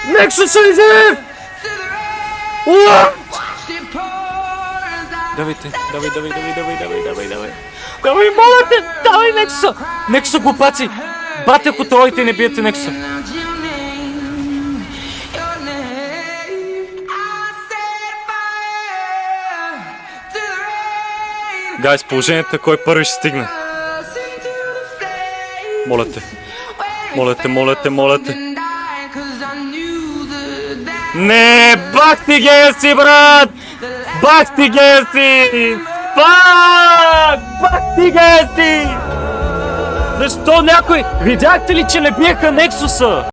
Нексус е жив! Уа! Давайте, давай. Давай, моля те! Давай, Нексуса! Нексуса, глупаци! Бате, ако тролите не биете Нексуса! Гайс, положението е кой първи ще стигне. Моля те. Не, бах ти геси, брат! Бах ти геси! Бах ти геси! Защо някой? Видяхте ли, че не биеха Нексуса?